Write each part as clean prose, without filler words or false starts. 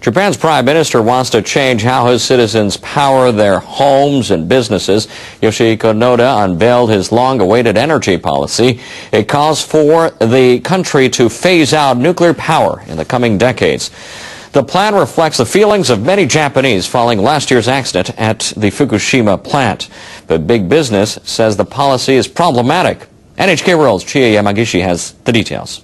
Japan's prime minister wants to change how his citizens power their homes and businesses. Yoshihiko Noda unveiled his long-awaited energy policy. It calls for the country to phase out nuclear power in the coming decades. The plan reflects the feelings of many Japanese following last year's accident at the Fukushima plant. But big business says the policy is problematic. NHK World's Chie Yamagishi has the details.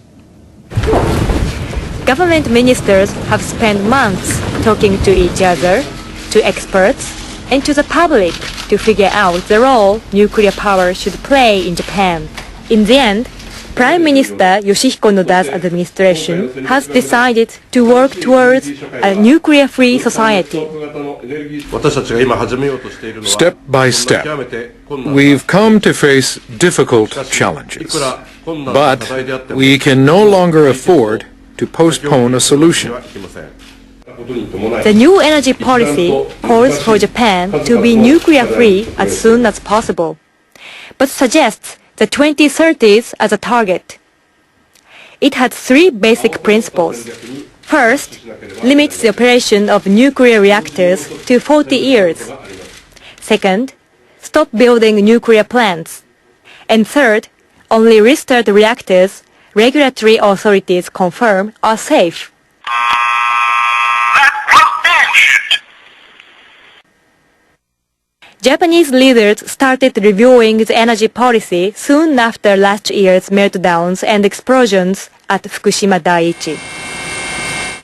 Government ministers have spent months talking to each other, to experts, and to the public to figure out the role nuclear power should play in Japan. In the end, Prime Minister Yoshihiko Noda's administration has decided to work towards a nuclear-free society. Step by step, we've come to face difficult challenges, but we can no longer afford to postpone a solution. The new energy policy calls for Japan to be nuclear-free as soon as possible, but suggests the 2030s as a target. It has three basic principles. First, limits the operation of nuclear reactors to 40 years. Second, stop building nuclear plants. And third, only restart reactors regulatory authorities confirm are safe. Japanese leaders started reviewing the energy policy soon after last year's meltdowns and explosions at Fukushima Daiichi.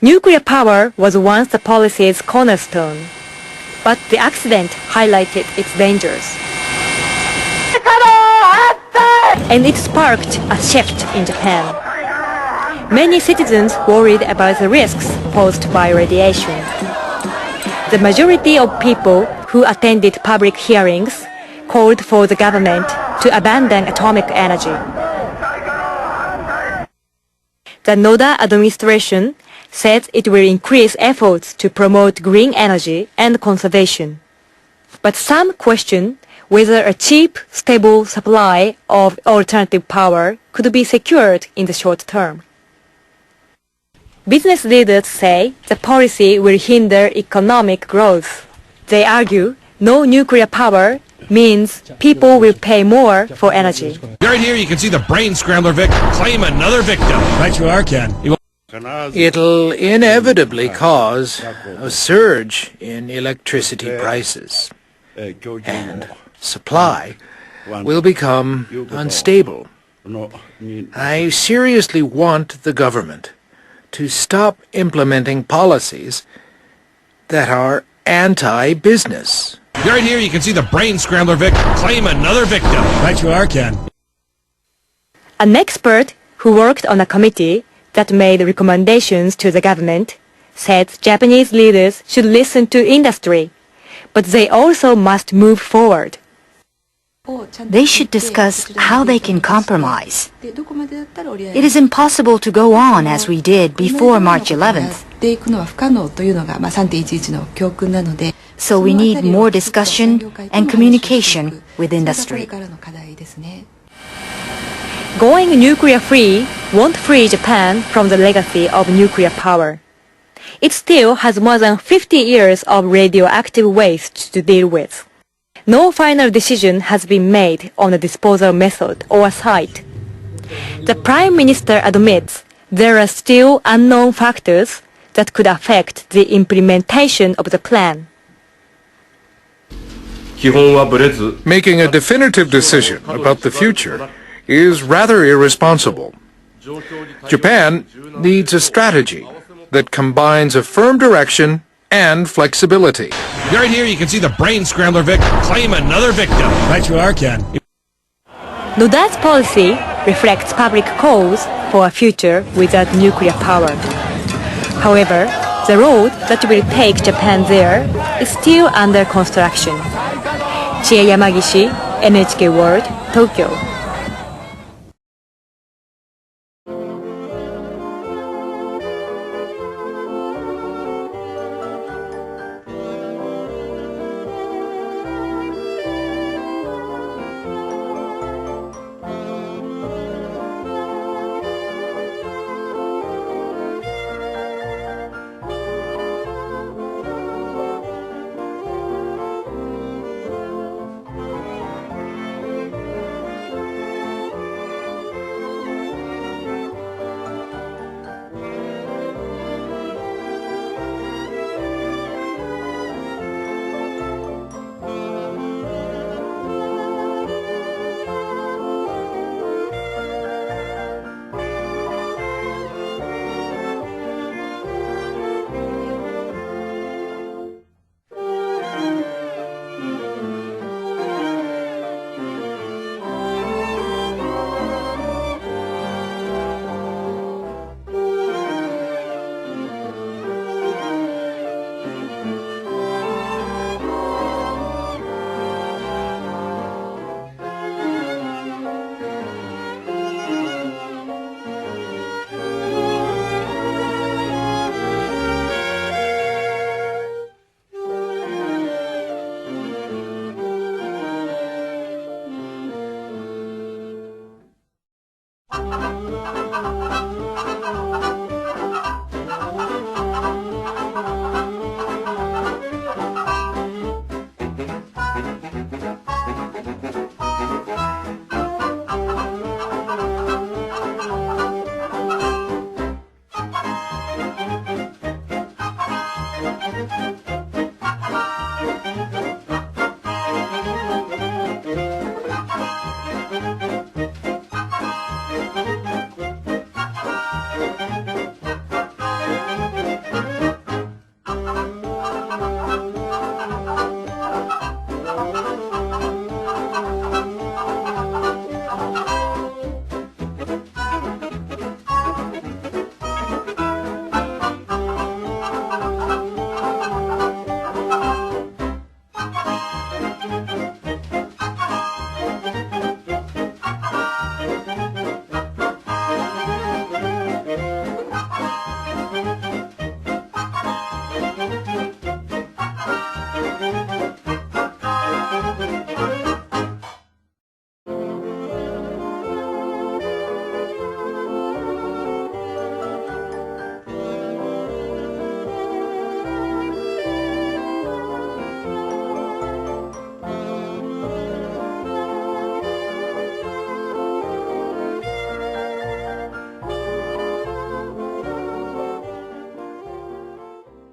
Nuclear power was once the policy's cornerstone, but the accident highlighted its dangers. And it sparked a shift in Japan. Many citizens worried about the risks posed by radiation. The majority of people who attended public hearings called for the government to abandon atomic energy. The Noda administration says it will increase efforts to promote green energy and conservation. But some question whether a cheap, stable supply of alternative power could be secured in the short term. Business leaders say the policy will hinder economic growth. They argue no nuclear power means people will pay more for energy. Right here you can see the brain scrambler claim another victim. Right you are, Ken. It'll inevitably cause a surge in electricity prices, and supply will become unstable. I seriously want the government to stop implementing policies that are anti-business. Right here you can see the brain scrambler claim another victim. Right you are, Ken. An expert who worked on a committee that made recommendations to the government said Japanese leaders should listen to industry, but they also must move forward. They should discuss how they can compromise. It is impossible to go on as we did before March 11th. So we need more discussion and communication with industry. Going nuclear-free won't free Japan from the legacy of nuclear power. It still has more than 50 years of radioactive waste to deal with. No final decision has been made on the disposal method or site. The Prime Minister admits there are still unknown factors that could affect the implementation of the plan. Making a definitive decision about the future is rather irresponsible. Japan needs a strategy that combines a firm direction and flexibility. Right here you can see the brain scrambler claim another victim. Right you are, Ken. Noda's policy reflects public calls for a future without nuclear power. However, the road that will take Japan there is still under construction. Chie Yamagishi, NHK World, Tokyo.